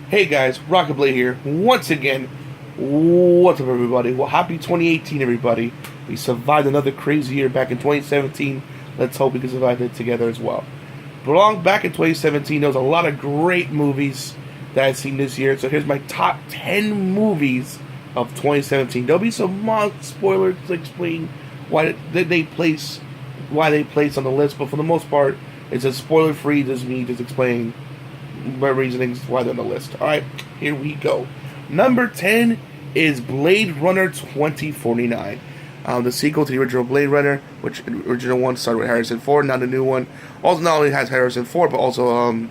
Hey guys, RockingTheBlade here, once again. What's up everybody? Well, happy 2018 everybody. We survived another crazy year back in 2017. Let's hope we can survive it together as well. But long back in 2017, there was a lot of great movies that I've seen this year. So here's my top 10 movies of 2017. There'll be some mild spoilers to explain why they place on the list, but for the most part, it's a spoiler-free, just me just explaining my reasonings why they're on the list. Alright, here we go. Number 10 is Blade Runner 2049. The sequel to the original Blade Runner, which the original one started with Harrison Ford, now the new one. Also, not only has Harrison Ford, but also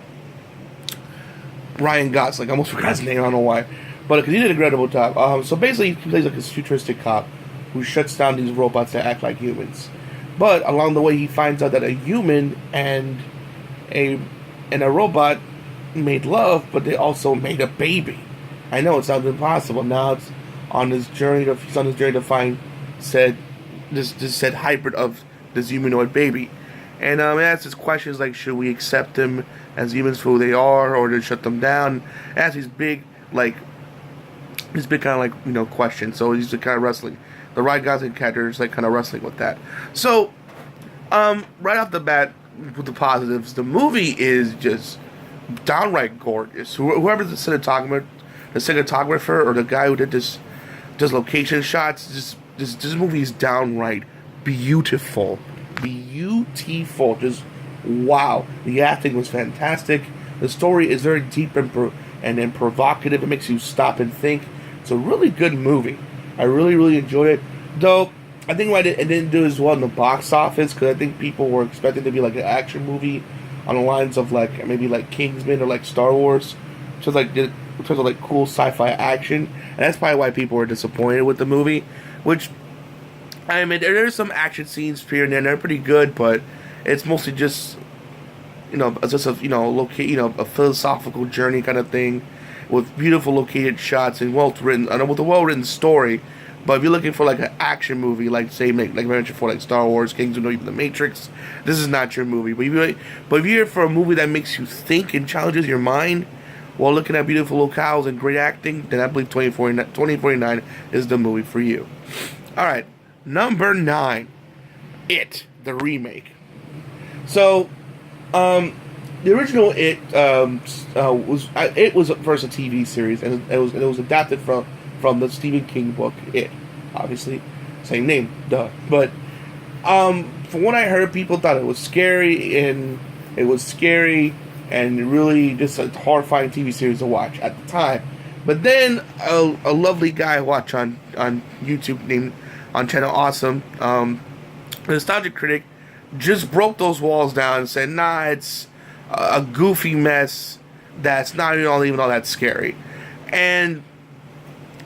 Ryan Gosling. I almost forgot his name, I don't know why. But because he did a incredible job. So basically, he plays like this futuristic cop who shuts down these robots that act like humans. But along the way, he finds out that a human and a robot made love, but they also made a baby. I know it sounds impossible. Now he's on his journey to find said hybrid of this humanoid baby, and it asks his questions like, should we accept them as humans for who they are, or to shut them down? It asks these big kind of questions. So he's kind of wrestling. The Ryan Gosling character is kind of wrestling with that. So, right off the bat, with the positives, the movie is just downright gorgeous. Whoever's the cinematographer or the guy who did this location shots, this movie is downright beautiful. Just wow. The acting was fantastic. The story is very deep and provocative. It makes you stop and think. It's a really good movie. I really enjoyed it. Though I think why it didn't do as well in the box office, because I think people were expecting to be like an action movie on the lines of maybe Kingsman or Star Wars, in terms of cool sci-fi action, and that's probably why people were disappointed with the movie. Which, I mean, there's some action scenes here and there, and they're pretty good, but it's mostly just a philosophical journey kind of thing, with beautiful located shots and with a well-written story. But if you're looking for an action movie, like I mentioned before, Star Wars, Kingsman, or even The Matrix, this is not your movie. But if you're here for a movie that makes you think and challenges your mind while looking at beautiful locales and great acting, then I believe 2049 is the movie for you. Alright, number 9, It, the remake. So, the original It was first a TV series, and it was adapted from the Stephen King book It. Obviously, same name, duh. But from what I heard, people thought it was scary and really just a horrifying TV series to watch at the time. But then a lovely guy I watch on YouTube on Channel Awesome, a nostalgic critic, just broke those walls down and said, nah, it's a goofy mess that's not even all that scary. And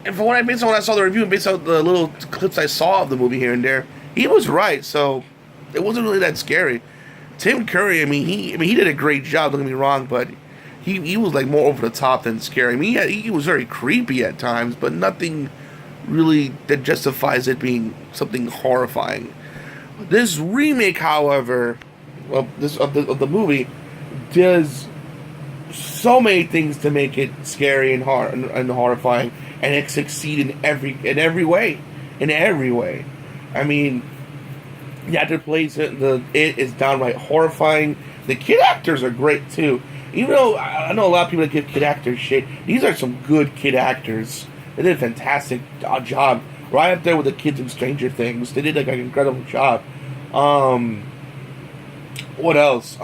from what based on what I saw the review and based on the little clips I saw of the movie here and there, he was right. So it wasn't really that scary. Tim Curry, he did a great job. Don't get me wrong, but he was more over the top than scary. I mean, he was very creepy at times, but nothing really that justifies it being something horrifying. This remake, however, of the movie, does so many things to make it scary and horrifying, and it succeeds in every way. I mean, the actor plays it is downright horrifying. The kid actors are great too. Even though I know a lot of people that give kid actors shit, these are some good kid actors. They did a fantastic job. Right up there with the kids in Stranger Things. They did an incredible job. What else?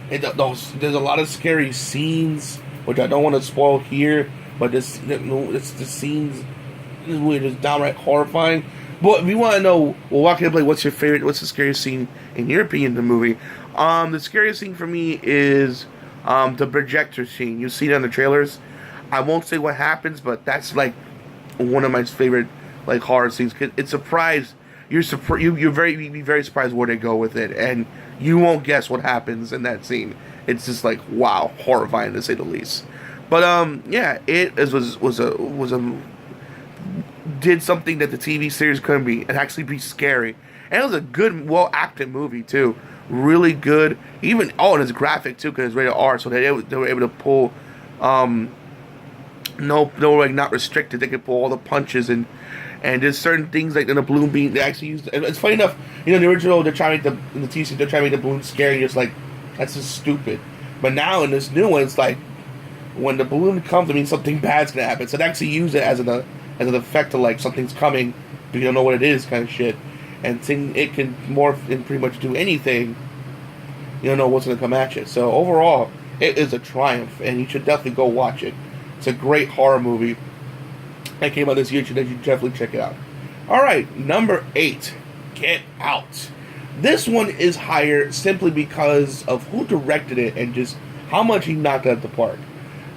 There's a lot of scary scenes, which I don't want to spoil here, but the scenes were just downright horrifying. But if you want to know, RockingTheBlade, what's the scariest scene in your opinion in the movie? The scariest scene for me is the projector scene. You see it on the trailers. I won't say what happens, but that's one of my favorite horror scenes. It's surprise. You'd be very surprised where they go with it, and you won't guess what happens in that scene. It's just wow, horrifying to say the least. But yeah, it did something that the TV series couldn't be, and actually be scary. And it was a good, well acted movie too. Really good. And it's graphic too, because it's rated R, so they were able to pull no, like not restricted. They can pull all the punches and there's certain things like in the balloon beam they actually use. And it's funny enough, the original they're trying to make in the TV they're trying to make the balloon scary. And it's like that's just stupid. But now in this new one, it's like when the balloon comes, I mean something bad's gonna happen. So they actually use it as an effect to like something's coming, but you don't know what it is, kind of shit. And it can morph and pretty much do anything. You don't know what's gonna come at you. So overall, it is a triumph, and you should definitely go watch it. It's a great horror movie that came out this year. You should definitely check it out. Alright, number 8, Get Out. This one is higher simply because of who directed it and just how much he knocked it out the park.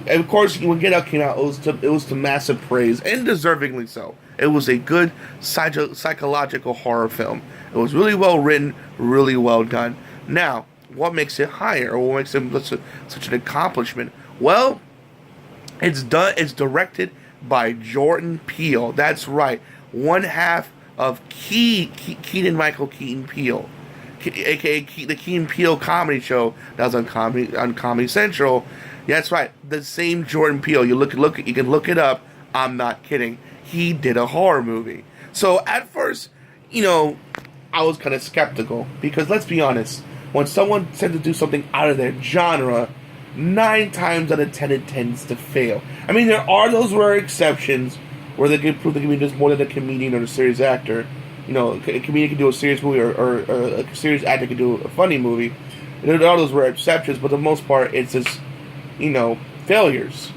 And of course, when Get Out came out, it was to massive praise, and deservingly so. It was a good psychological horror film. It was really well written, really well done. Now, what makes it higher, or what makes it such an accomplishment? Well, it's directed by Jordan Peele. That's right, one half of Keaton Michael Keaton Peele, aka the Keaton Peele comedy show that was on Comedy Central. That's right, the same Jordan Peele. You can look it up. I'm not kidding. He did a horror movie. So at first, I was kind of skeptical because let's be honest, when someone tends to do something out of their genre, 9 times out of 10 it tends to fail. I mean, there are those rare exceptions where they can prove they can be just more than a comedian or a serious actor. A comedian can do a serious movie, or a serious actor can do a funny movie. And there are those rare exceptions, but for the most part, it's just, failures.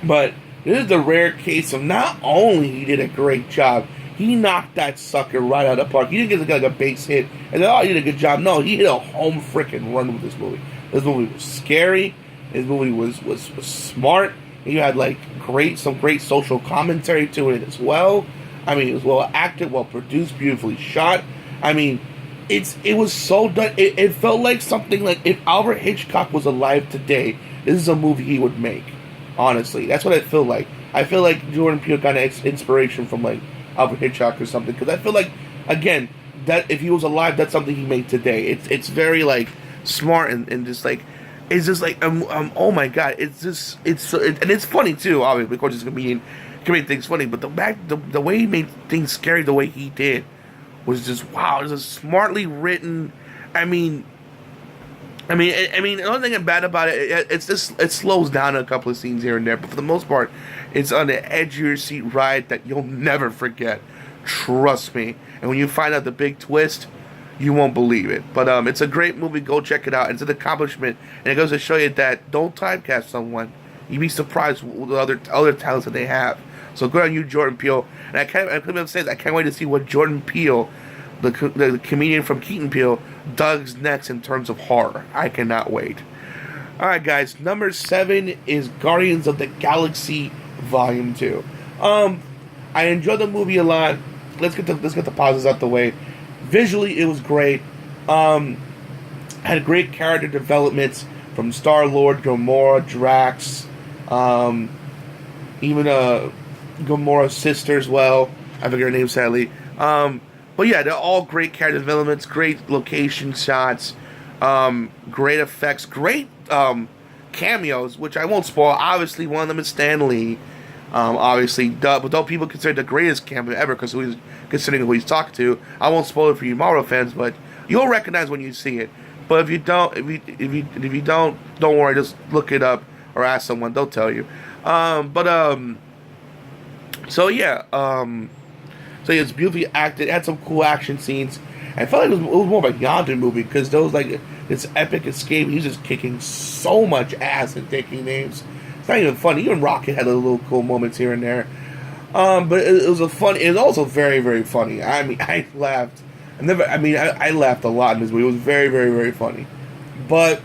But this is the rare case of not only he did a great job, he knocked that sucker right out of the park. He didn't get like a base hit and then, he did a good job. No, he hit a home freaking run with this movie. This movie was scary. This movie was smart. You had like some great social commentary to it as well. I mean, it was well acted, well produced, beautifully shot. I mean, it was so done. It felt like something like if Alfred Hitchcock was alive today, this is a movie he would make. Honestly, that's what I feel like. I feel like Jordan Peele got inspiration from like Alfred Hitchcock or something, because I feel like, again, that if he was alive, that's something he made today. It's very like smart and just like it's just like oh my god, and it's funny too. Obviously, because he's a comedian, can make things funny, but the way he made things scary, the way he did, was just wow. It was just smartly written. I mean, the only thing bad about it slows down a couple of scenes here and there, but for the most part, it's on the edge of your seat ride that you'll never forget. Trust me. And when you find out the big twist, you won't believe it. But it's a great movie. Go check it out. It's an accomplishment, and it goes to show you that don't typecast someone. You'd be surprised with the other talents that they have. So good on you, Jordan Peele. And I can't wait to see what Jordan Peele, the comedian from Keaton Peele, does next in terms of horror. I cannot wait. Alright guys, number 7 is Guardians of the Galaxy Volume 2. I enjoyed the movie a lot. Let's get the pauses out the way. Visually, it was great. Had great character developments from Star-Lord, Gamora, Drax, even Gamora's sister as well. I forget her name, sadly. But yeah, they're all great character developments, great location shots, great effects, great cameos, which I won't spoil. Obviously, one of them is Stan Lee. Obviously, but though people consider the greatest cameo ever because considering who he's talking to, I won't spoil it for you Marvel fans, but you'll recognize when you see it. But if you don't, don't worry. Just look it up or ask someone. They'll tell you. So it's beautifully acted. It had some cool action scenes. I felt like it was more of a Yondu movie because there was like this epic escape. He's just kicking so much ass and taking names. It's not even funny. Even Rocket had a little cool moments here and there. But it was It was also very, very funny. I mean, I laughed. I laughed a lot in this movie. It was very, very, very funny. But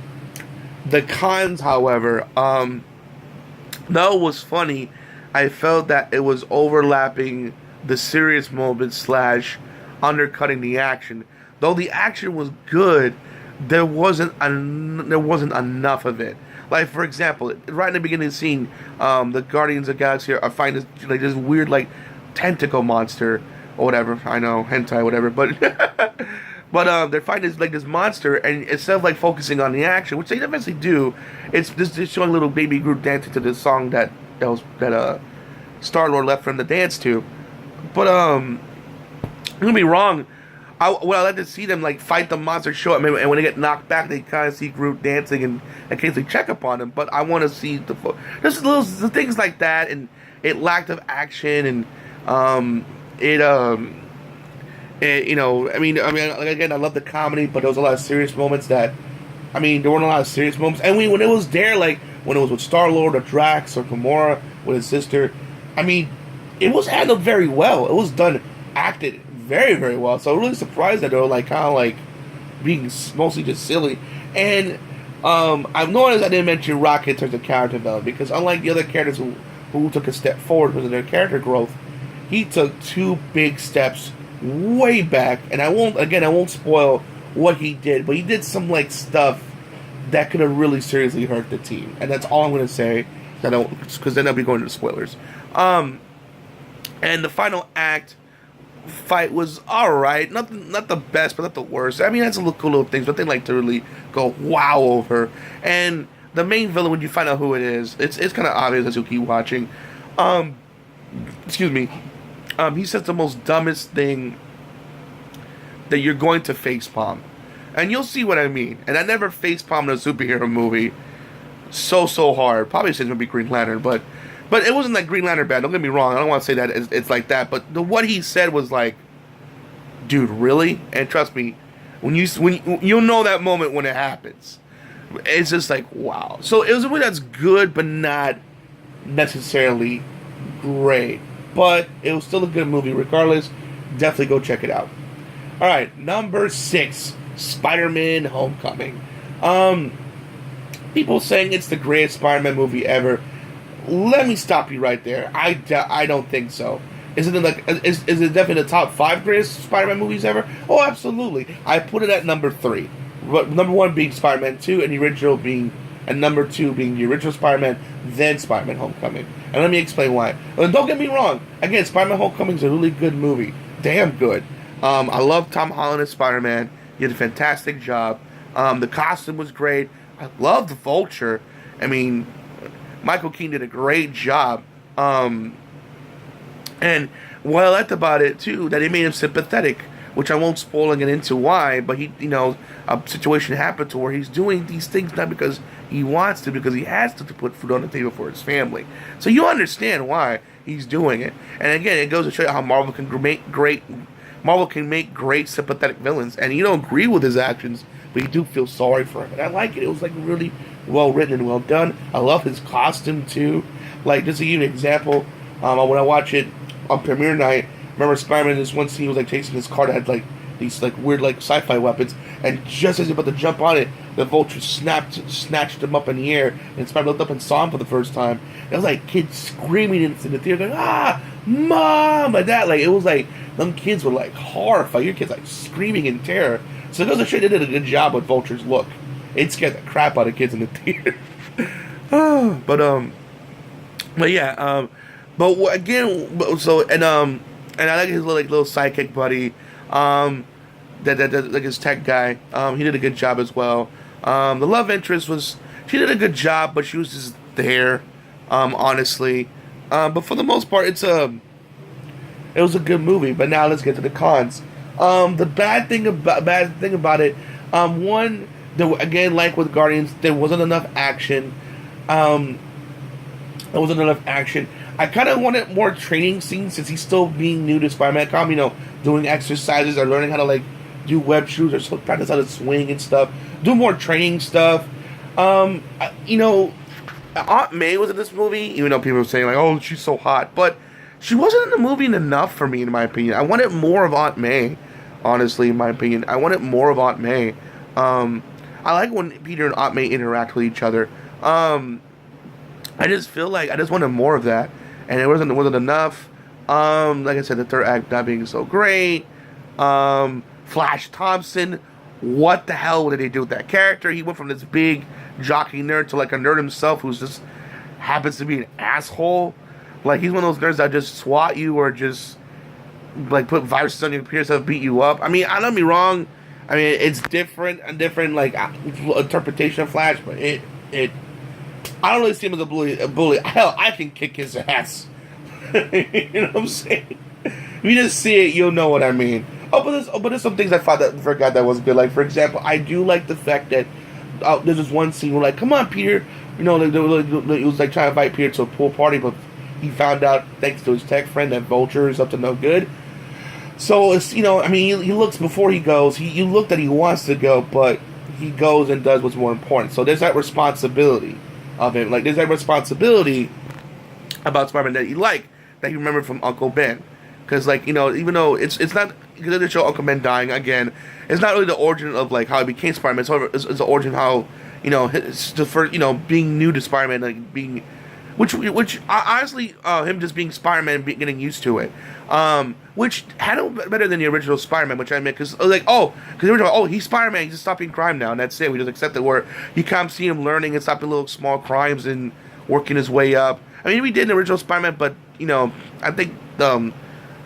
the cons, however, though it was funny, I felt that it was overlapping the serious moments / undercutting the action. Though the action was good, there wasn't enough of it. Like, for example, right in the beginning of the scene, the Guardians of the Galaxy are finding this weird tentacle monster or whatever. I know, hentai, whatever, but they're finding this monster, and instead of focusing on the action, which they eventually do, it's just showing little baby Groot dancing to this song that Star-Lord left for him to dance to. But don't get me wrong. I like to see them like fight the monster show. I mean, and when they get knocked back, they kind of see Groot dancing and occasionally check upon them. But I want to see just little things like that, and it lacked of action, and you know, I mean, like, again, I love the comedy, but there was a lot of serious moments that, I mean, there weren't a lot of serious moments. And when it was there, like when it was with Star-Lord or Drax or Gamora with his sister, I mean, it was handled very well. It was done, acted very, very well. So I'm really surprised that they were like kind of like being mostly just silly. And I've noticed I didn't mention Rocket in terms of character development, because unlike the other characters who took a step forward because of their character growth, he took 2 big steps way back. And I won't spoil what he did, but he did some like stuff that could have really seriously hurt the team. And that's all I'm going to say, because then I'll be going to the spoilers. And the final act fight was alright. Not the best, but not the worst. I mean, that's a cool little things, but they like to really go wow over. And the main villain, when you find out who it is, it's kind of obvious as you keep watching. Excuse me. He says the most dumbest thing that you're going to facepalm. And you'll see what I mean. And I never facepalmed in a superhero movie so hard. Probably since maybe Green Lantern, but it wasn't like Green Lantern bad. Don't get me wrong. I don't want to say that it's like that. But what he said was like, dude, really? And trust me, when you'll know that moment when it happens. It's just like, wow. So it was a movie that's good, but not necessarily great. But it was still a good movie regardless. Definitely go check it out. Alright, number 6, Spider-Man Homecoming. People saying it's the greatest Spider-Man movie ever. Let me stop you right there. I don't think so. Is it definitely the top 5 greatest Spider-Man movies ever? Oh, absolutely. I put it at number 3. But number 1 being Spider-Man 2, and number 2 being the original Spider-Man, then Spider-Man Homecoming. And let me explain why. And don't get me wrong. Again, Spider-Man Homecoming is a really good movie. Damn good. I love Tom Holland as Spider-Man. He did a fantastic job. The costume was great. I love the Vulture. I mean, Michael Keaton did a great job. And what I liked about it, too, that it made him sympathetic, which I won't spoil and get into why, but he, a situation happened to where he's doing these things not because he wants to, because he has to put food on the table for his family. So you understand why he's doing it. And again, it goes to show you how Marvel can make great sympathetic villains, and you don't agree with his actions, but you do feel sorry for him. And I like it. It was like really well written and well done. I love his costume too. Like, just to give you an example, when I watch it on premiere night, remember Spider-Man in this one scene was like chasing this car that had like these like weird like sci-fi weapons, and just as he's about to jump on it, the Vulture snatched him up in the air, and Spider-Man looked up and saw him for the first time. It was like kids screaming in the theater, like, "Ah, Mom!" like that. Like, it was like them kids were like horrified. Your kids like screaming in terror. So it goes to show they did a good job with Vulture's look. It scared the crap out of kids in the theater. But yeah, but again, and I like his little sidekick buddy, that like his tech guy. He did a good job as well. The love interest she did a good job, but she was just there, honestly. But for the most part, it was a good movie. But now let's get to the cons. The bad thing about it, one, again, like with Guardians, there wasn't enough action. I kind of wanted more training scenes, since he's still being new to Spider-Man. Doing exercises or learning how to like do web shoots or practice how to swing and stuff. Do more training stuff. Aunt May was in this movie, even though people were saying like, "Oh, she's so hot," but she wasn't in the movie enough for me, in my opinion. I wanted more of Aunt May, honestly, in my opinion. I wanted more of Aunt May. I like when Peter and Aunt May interact with each other. I just feel like I just wanted more of that, and it wasn't enough. Like I said, the third act not being so great. Flash Thompson, what the hell did they do with that character? He went from this big jockey nerd to like a nerd himself who's just happens to be an asshole. Like, he's one of those nerds that just swat you or just like put viruses on your computer to beat you up. I mean, I don't get me wrong. I mean, it's a different like interpretation of Flash, but I don't really see him as a bully. Hell, I can kick his ass. You know what I'm saying? If you just see it, you'll know what I mean. But there's some things I forgot that was good. Like, for example, I do like the fact that there's this one scene where, like, come on, Peter. You know, it was like trying to invite Peter to a pool party, but he found out, thanks to his tech friend, that Vulture is up to no good. So, it's, you know, I mean, he looks before he goes. You look that he wants to go, but he goes and does what's more important. So there's that responsibility of him. Like, there's that responsibility about Spider-Man that you remember from Uncle Ben. Because, like, you know, even though it's not, because they show Uncle Ben dying again, it's not really the origin of, like, how he became Spider-Man. It's the origin of how, you know, the first, you know, being new to Spider-Man, like, being, which honestly, him just being Spider-Man, getting used to it, which handled better than the original Spider-Man, which I meant, because, like, because the original, he's Spider-Man, he just stopping crime now, and that's it, we just accept it, where you kind of see him learning and stopping little small crimes and working his way up. I mean, we did in the original Spider-Man, but, you know, I think,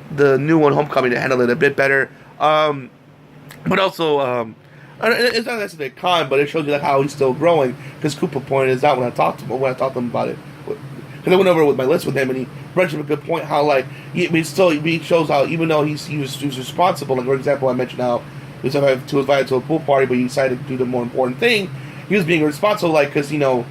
the new one, Homecoming, to handle it a bit better. But also, it's not necessarily a con, but it shows you like how he's still growing. Because Cooper pointed this out when I talked to him about it. Because I went over with my list with him, and he brought up a good point. How like he shows how even though he was responsible. Like, for example, I mentioned how he was invited to a pool party, but he decided to do the more important thing. He was being responsible, like, because, you know,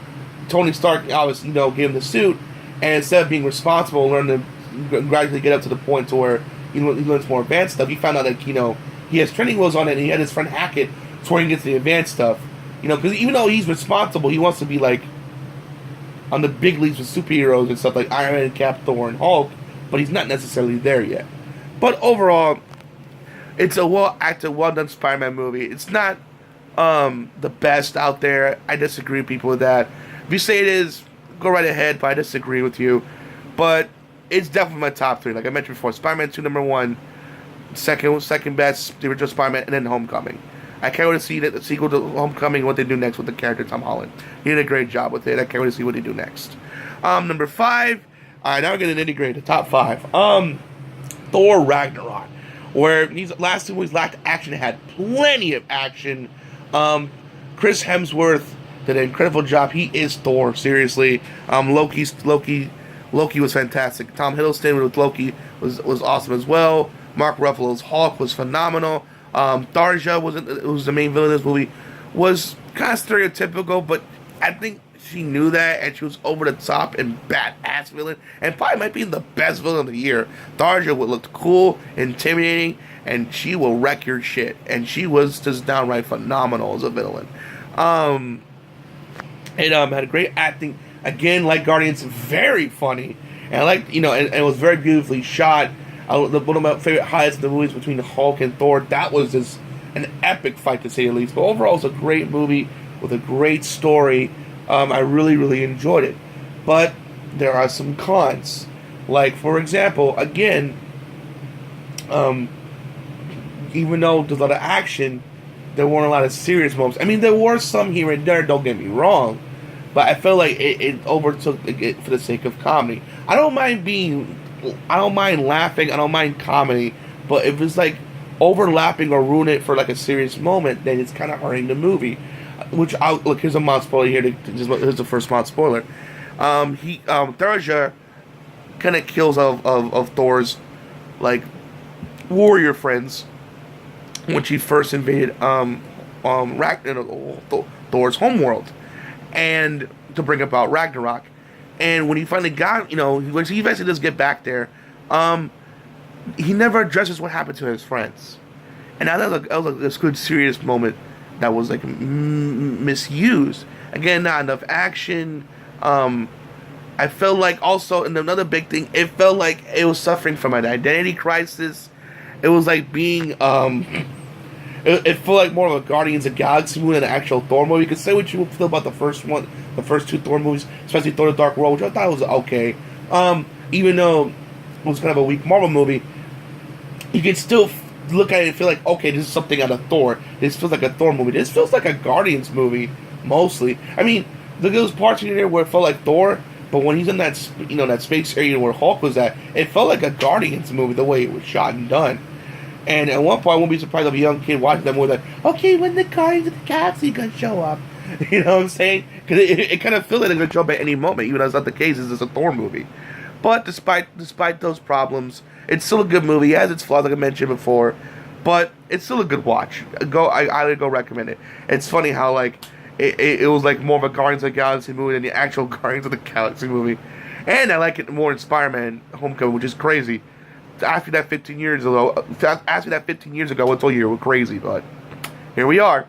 Tony Stark obviously, you know, gave him the suit, and instead of being responsible, learn to gradually get up to the point to where he learns more advanced stuff. He found out that, you know, he has training wheels on it, and he had his friend hack it to where he gets the advanced stuff. You know, because even though he's responsible, he wants to be like on the big leagues with superheroes and stuff like Iron Man, Cap, Thor, and Hulk, but he's not necessarily there yet. But overall, it's a well-acted, well-done Spider-Man movie. It's not the best out there. I disagree with people with that. If you say it is, go right ahead, but I disagree with you. But it's definitely my top three. Like I mentioned before, Spider-Man 2, number 1. Second best, the original Spider-Man, and then Homecoming. I can't wait to see the sequel to Homecoming and what they do next with the character Tom Holland. He did a great job with it. I can't wait to see what they do next. Number 5. Alright, now we're going to integrate the top 5. Thor Ragnarok. Where these last two movies lacked action, had plenty of action. Chris Hemsworth did an incredible job. He is Thor, seriously. Loki was fantastic. Tom Hiddleston with Loki was awesome as well. Mark Ruffalo's Hulk was phenomenal. Darja was the main villain of this movie. Was kind of stereotypical, but I think she knew that, and she was over the top and badass villain, and probably might be the best villain of the year. Darja looked cool, intimidating, and she will wreck your shit. And she was just downright phenomenal as a villain. It had great acting. Again, like Guardians, very funny, and I like, you know, and it was very beautifully shot. One of my favorite highlights of the movies between Hulk and Thor. That was just an epic fight, to say the least. But overall, it's a great movie with a great story. I really, really enjoyed it. But there are some cons. Like, for example, again, even though there's a lot of action, there weren't a lot of serious moments. I mean, there were some here and there, don't get me wrong. But I felt like it overtook it for the sake of comedy. I don't mind laughing, I don't mind comedy, but if it's like overlapping or ruin it for like a serious moment, then it's kind of hurting the movie. Look, here's a mod spoiler here. Here's the first mod spoiler. Darja kind of kills of Thor's like warrior friends when she first invaded Thor's homeworld, and to bring about Ragnarok. And when he finally got, you know, when he eventually does get back there, he never addresses what happened to his friends. And that was this good, serious moment that was like misused. Again, not enough action. I felt like also, and another big thing, it felt like it was suffering from an identity crisis. It was like being, it felt like more of a Guardians of the Galaxy movie than an actual Thor movie. You could say what you feel about the first two Thor movies, especially Thor: The Dark World, which I thought was okay. Even though it was kind of a weak Marvel movie, you can still look at it and feel like, okay, this is something out of Thor. This feels like a Thor movie. This feels like a Guardians movie, mostly. I mean, look at those parts in there where it felt like Thor, but when he's in that, you know, that space area where Hulk was at, it felt like a Guardians movie, the way it was shot and done. And at one point, I won't be surprised if a young kid watching that movie like, okay, when the Guardians of the Galaxy gonna show up? You know what I'm saying? Because it kind of feels like it's going to jump at any moment, even though it's not the case. It's a Thor movie. But despite those problems, it's still a good movie. It has its flaws, like I mentioned before, but it's still a good watch. I would go recommend it. It's funny how like it was like more of a Guardians of the Galaxy movie than the actual Guardians of the Galaxy movie, and I like it more in Spider-Man: Homecoming, which is crazy. Ask me that 15 years ago. Ask me that 15 years ago. I told you it was crazy, but here we are.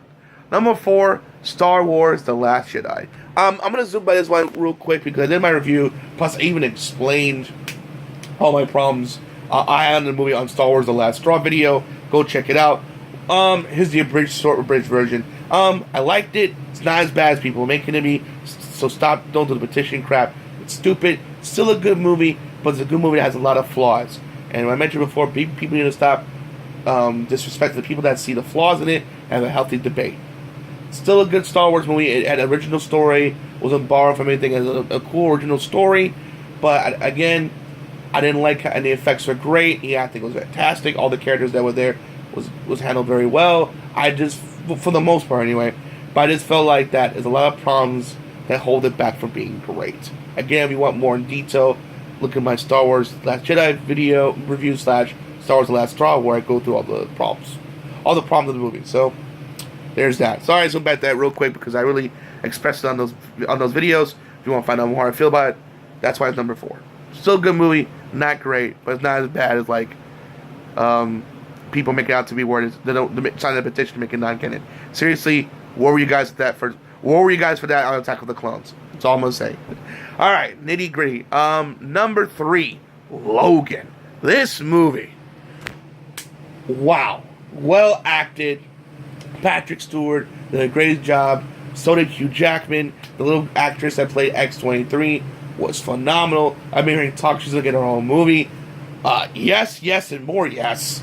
Number 4, Star Wars: The Last Jedi. I'm gonna zoom by this one real quick because I did my review. Plus, I even explained all my problems I had in the movie on Star Wars: The Last Straw video. Go check it out. Here's the abridged version. I liked it. It's not as bad as people are making it be. So stop. Don't do the petition crap. It's stupid. Still a good movie, but it's a good movie that has a lot of flaws. And I mentioned before, people need to stop disrespecting the people that see the flaws in it and have a healthy debate. Still a good Star Wars movie. It had an original story. Wasn't borrowed from anything. It was a cool original story. But again, I didn't like and the effects were great. The acting was fantastic. All the characters that were there was handled very well. I just, for the most part anyway, but I just felt like that there's a lot of problems that hold it back from being great. Again, if you want more in detail, look at my Star Wars Last Jedi video review / Star Wars The Last Straw, where I go through all the problems of the movie. So there's that. Sorry I zoomed back that real quick because I really expressed it on those videos. If you want to find out more how I feel about it, that's why it's number 4. Still a good movie, not great, but it's not as bad as like people make it out to be where they don't sign a petition to make it non-canon. Seriously, where were you guys for that? Where were you guys for that on Attack of the Clones? That's all I'm gonna say. All right, nitty gritty. Number 3, Logan. This movie, wow, well acted. Patrick Stewart did a great job. So did Hugh Jackman. The little actress that played X-23 was phenomenal. I've been hearing talk she's gonna get her own movie. Yes, and more yes.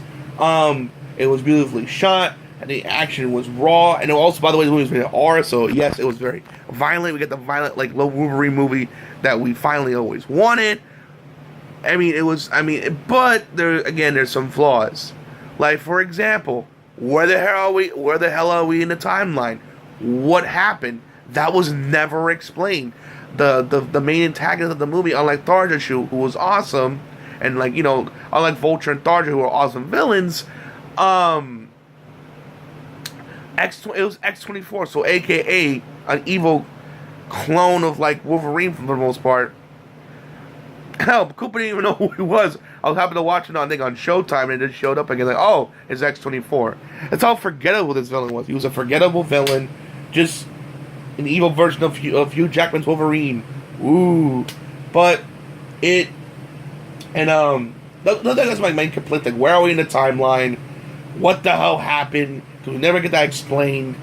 It was beautifully shot, and the action was raw. And also, by the way, the movie was rated R, so yes, it was very violent. We get the violent, like, low Wolverine movie that we finally always wanted. But there's some flaws. Like, for example, where the hell are we in the timeline? What happened? That was never explained. The main antagonist of the movie, unlike Tharja, who was awesome, and unlike Vulture and Tharja, who were awesome villains, it was X-24, so AKA an evil clone of like Wolverine for the most part. Hell, Cooper didn't even know who he was. I was happy to watch it on Showtime, and it just showed up again. Like, oh, it's X-24. That's how forgettable this villain was. He was a forgettable villain, just an evil version of Hugh Jackman's Wolverine. Ooh, but that's my main complaint. Like, where are we in the timeline? What the hell happened? Because we never get that explained.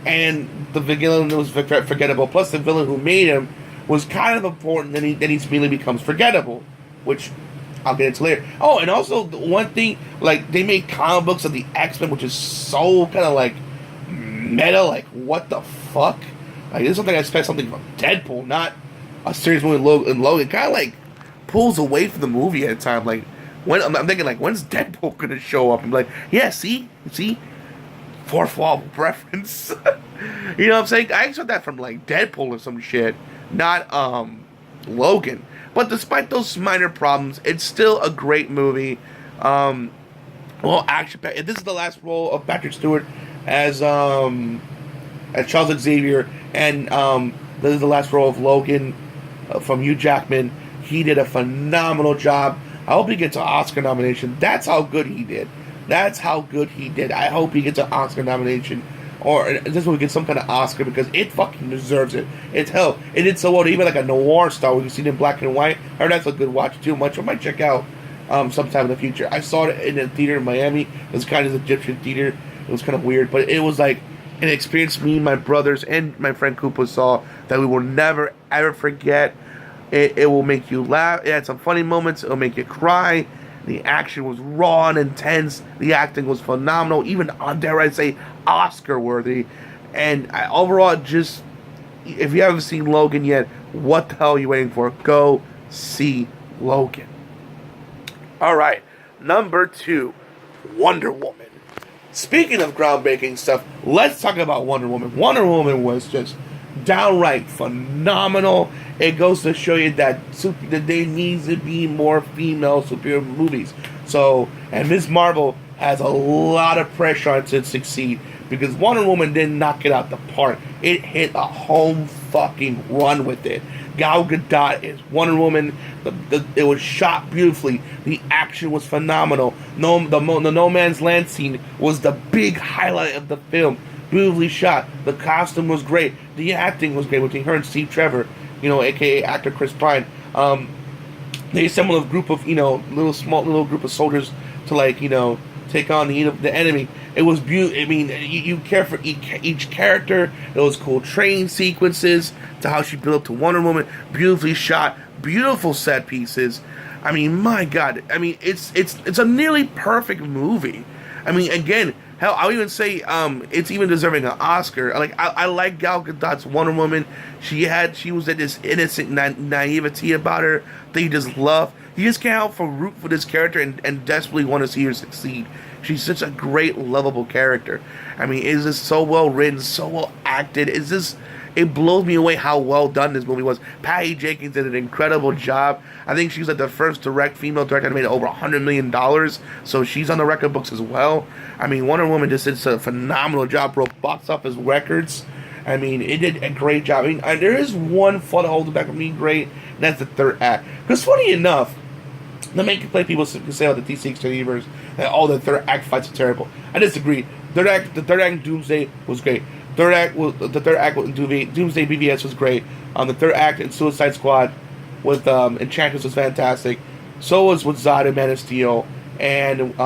And the villain was forgettable. Plus, the villain who made him was kind of important. Then he immediately becomes forgettable, which I'll get into later. Oh, and also the one thing, like, they made comic books of the X-Men, which is so kind of like meta. Like, what the fuck? Like, this is something I expect something from Deadpool, not a serious movie. Logan kind of like pulls away from the movie at a time. Like, I'm thinking, like, when's Deadpool gonna show up? I'm like, yeah, see, fourth wall reference. You know what I'm saying? I expect that from like Deadpool or some shit, not Logan. But despite those minor problems, it's still a great movie. Well, actually, this is the last role of Patrick Stewart as Charles Xavier, and this is the last role of Logan from Hugh Jackman. He did a phenomenal job. I hope he gets an Oscar nomination. That's how good he did. I hope he gets an Oscar nomination, or this will get some kind of Oscar, because it fucking deserves it. It's hell. It did so well. Even like a noir style, you see it in black and white. I heard that's a good watch too. Much I might check out sometime in the future. I saw it in a theater in Miami. It was kind of an Egyptian theater. It was kind of weird, but it was like an experience me, my brothers, and my friend Koopa saw that we will never ever forget. It will make you laugh. It had some funny moments. It will make you cry. The action was raw and intense. The acting was phenomenal. Even, dare I say, Oscar-worthy. And overall, just, if you haven't seen Logan yet, what the hell are you waiting for? Go see Logan. All right. Number 2, Wonder Woman. Speaking of groundbreaking stuff, let's talk about Wonder Woman. Wonder Woman was just downright phenomenal. It goes to show you that there needs to be more female superhero movies. So, and Ms. Marvel has a lot of pressure on it to succeed because Wonder Woman didn't knock it out the park. It hit a home fucking run with it. Gal Gadot is Wonder Woman. It was shot beautifully. The action was phenomenal. The No Man's Land scene was the big highlight of the film. Beautifully shot. The costume was great. The acting was great between her and Steve Trevor, aka actor Chris Pine. They assembled a group of, little group of soldiers to take on the enemy. It was beautiful. I mean, you care for each character. There was cool training sequences to how she built up to Wonder Woman. Beautifully shot, beautiful set pieces. I mean, my God. I mean, it's a nearly perfect movie. I mean, again, hell, I'll even say it's even deserving an Oscar. I like Gal Gadot's Wonder Woman. She was at this innocent naivety about her that you just love. You just can't help but root for this character and desperately want to see her succeed. She's such a great, lovable character. I mean, it's just so well written, so well acted. It blows me away how well done this movie was. Patty Jenkins did an incredible job. I think she's the first female director that made over $100 million. So she's on the record books as well. I mean, Wonder Woman just did a phenomenal job, broke box office records. I mean, it did a great job. I mean, there is one flaw that holds it back from being great, and that's the third act. Because funny enough, the main complaint people say about the DC Extended Universe that all the third act fights are terrible. I disagree. The third act Doomsday was great. The third act with Doomsday BVS was great. The third act in Suicide Squad with Enchantress was fantastic. So was with Zod and Man of Steel, and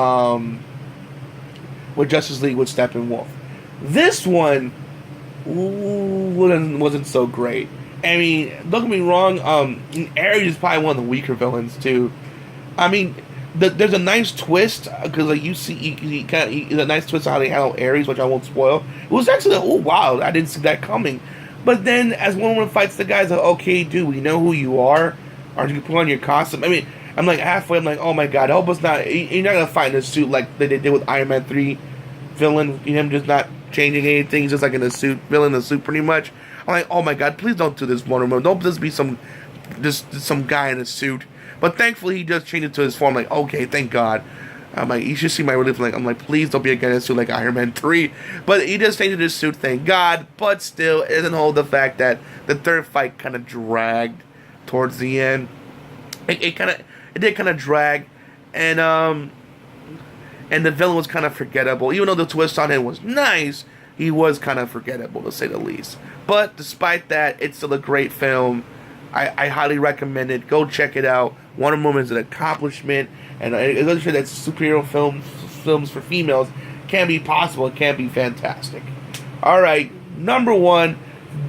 with Justice League with Steppenwolf. This one wasn't so great. I mean, don't get me wrong. Ares is probably one of the weaker villains too. I mean, there's a nice twist because you see, there's a nice twist on how they handle Ares, which I won't spoil. It was actually wow, I didn't see that coming. But then, as Wonder Woman fights the guys, okay, dude, we know who you are. Or you put on your costume. I mean, I'm halfway. I'm oh my God, I hope it's not. You're not gonna fight in a suit like they did with Iron Man 3 villain. Him just not changing anything. He's just in a suit, villain in a suit, pretty much. I'm oh my God, please don't do this, Wonder Woman. Don't just be some guy in a suit. But thankfully, he just changed it to his form. Okay, thank God. I'm you should see my relief. I'm please don't be a guy in a suit like Iron Man 3. But he just changed his suit, thank God. But still, it doesn't hold the fact that the third fight kind of dragged towards the end. It did kind of drag, and the villain was kind of forgettable. Even though the twist on him was nice, he was kind of forgettable, to say the least. But despite that, it's still a great film. I highly recommend it. Go check it out. Wonder Woman is an accomplishment, and it does show that superhero films for females can be possible. It can be fantastic. All right, number one,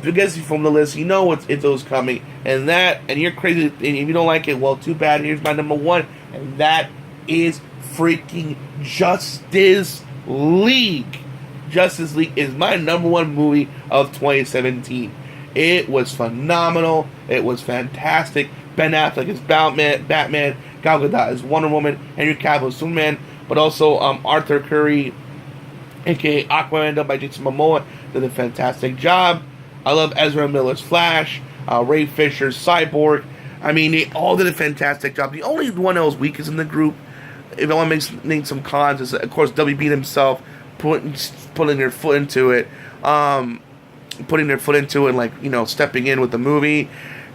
because from the list, you know it's those coming, and you're crazy. And if you don't like it, well, too bad. Here's my number one, and that is freaking Justice League. Justice League is my number one movie of 2017. It was phenomenal. It was fantastic. Ben Affleck is Batman. Gal Gadot is Wonder Woman. Henry Cavill is Superman. But also Arthur Curry, a.k.a. Aquaman, done by Jason Momoa, did a fantastic job. I love Ezra Miller's Flash. Ray Fisher's Cyborg. I mean, they all did a fantastic job. The only one that was weakest in the group, if I want to name some cons, is, of course, WB himself putting their foot into it. Putting their foot into it, stepping in with the movie,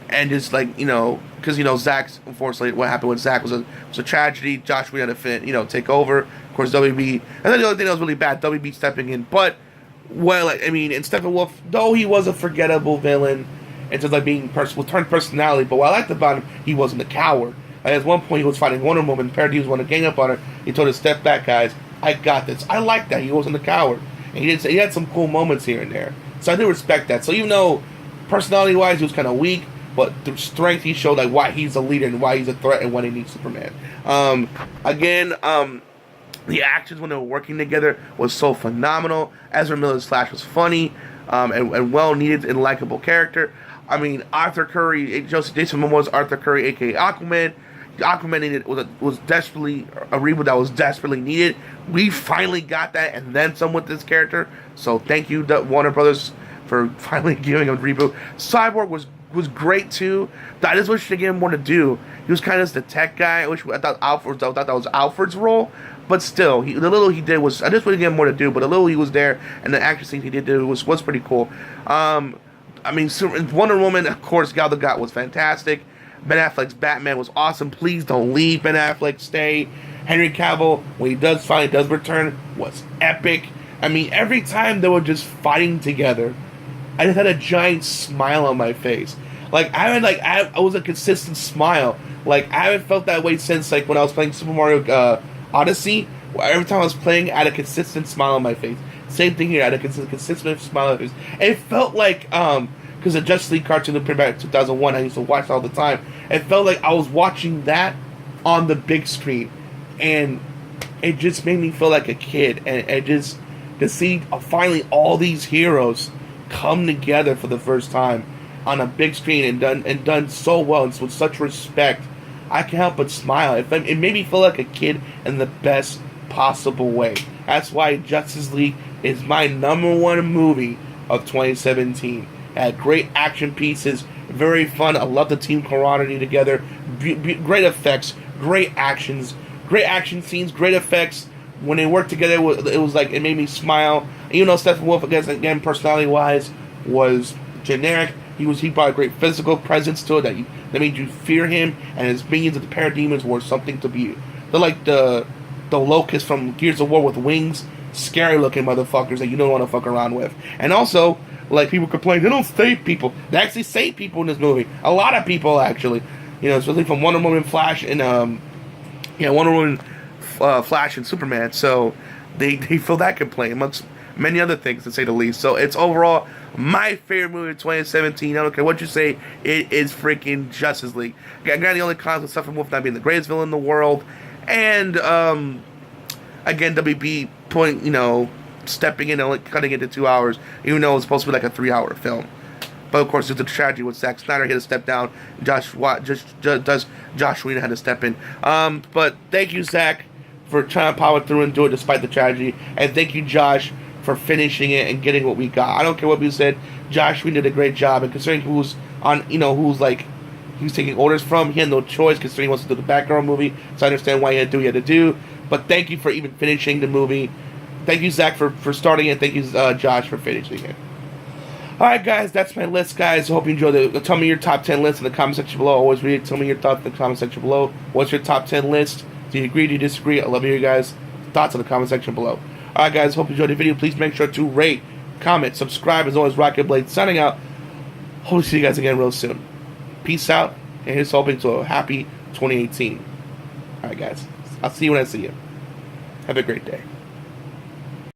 and just because Zach's, unfortunately, what happened with Zach was a tragedy. Josh Whedon had to take over. Of course, WB. And then the other thing that was really bad, WB stepping in. But and Steppenwolf, though he was a forgettable villain, and just being with turned personality. But what I liked about him, he wasn't a coward. At one point, he was fighting Wonder Woman. Parody was want to gang up on her. He told her, "Step back, guys. I got this." I like that. He wasn't a coward, and he had some cool moments here and there. So I do respect that. So even though personality-wise he was kind of weak, but the strength he showed, why he's a leader and why he's a threat and when he needs Superman. The actions when they were working together was so phenomenal. Ezra Miller's Flash was funny and well-needed and likable character. I mean, Arthur Curry, Jason Momoa's Arthur Curry, a.k.a. Aquaman, Aquaman needed was desperately a reboot that was desperately needed. We finally got that, and then some with this character. So thank you, Warner Brothers, for finally giving him a reboot. Cyborg was great too. I just wish they gave him more to do. He was kind of the tech guy. I thought that was Alfred's role, but still, the little he did was, I just wish they gave him more to do. But the little he was there, and the action scenes he did do was pretty cool. I mean, Wonder Woman, of course, Gal Gadot was fantastic. Ben Affleck's Batman was awesome. Please don't leave, Ben Affleck. Stay. Henry Cavill, when he finally does return, was epic. I mean, every time they were just fighting together, I just had a giant smile on my face. Like, I was a consistent smile. Like, I haven't felt that way since, like, when I was playing Super Mario Odyssey. Every time I was playing, I had a consistent smile on my face. Same thing here, I had a consistent smile on my face. And it felt like, because the Justice League cartoon that came back in 2001, I used to watch it all the time. It felt like I was watching that on the big screen. And it just made me feel like a kid. And just to see finally all these heroes come together for the first time on a big screen and done so well and with such respect, I can't help but smile. It made me feel like a kid in the best possible way. That's why Justice League is my #1 movie of 2017. It had great action pieces, very fun. I love the team camaraderie together. Great effects, great actions, great action scenes, great effects. When they worked together, it was like, it made me smile. Even though Steppenwolf, again, personality-wise, was generic, he brought a great physical presence to it that made you fear him, and his minions of the Parademons were something to be. They're like the Locust from Gears of War with wings, scary-looking motherfuckers that you don't want to fuck around with. And also, like, people complain, they don't save people. They actually save people in this movie. A lot of people, actually. You know, especially from Wonder Woman, Flash, and Wonder Woman, Flash, and Superman. So they feel that complaint, amongst many other things, to say the least. So it's overall my favorite movie of 2017. I don't care what you say, it is freaking Justice League. I got the only cons with Steppenwolf not being the greatest villain in the world, and again, WB stepping in and only cutting it to 2 hours, even though it was supposed to be like a 3-hour film. But of course, there's a tragedy with Zack Snyder. He had to step down. Josh Whedon had to step in. But thank you, Zack, for trying to power through and do it despite the tragedy. And thank you, Josh, for finishing it and getting what we got. I don't care what you said. Josh Whedon did a great job. And considering who's taking orders from, he had no choice considering he wants to do the Batgirl movie. So I understand why he had to do what he had to do. But thank you for even finishing the movie. Thank you, Zach, for starting it. Thank you, Josh, for finishing it. Alright, guys, that's my list, guys. I hope you enjoyed it. Tell me your top 10 list in the comment section below. Always read it. Tell me your thoughts in the comment section below. What's your top 10 list? Do you agree? Do you disagree? I love to hear you guys' thoughts in the comment section below. Alright, guys, hope you enjoyed the video. Please make sure to rate, comment, subscribe. As always, RockingTheBlade signing out. Hope to see you guys again real soon. Peace out, and here's hoping to a happy 2018. Alright, guys. I'll see you when I see you. Have a great day.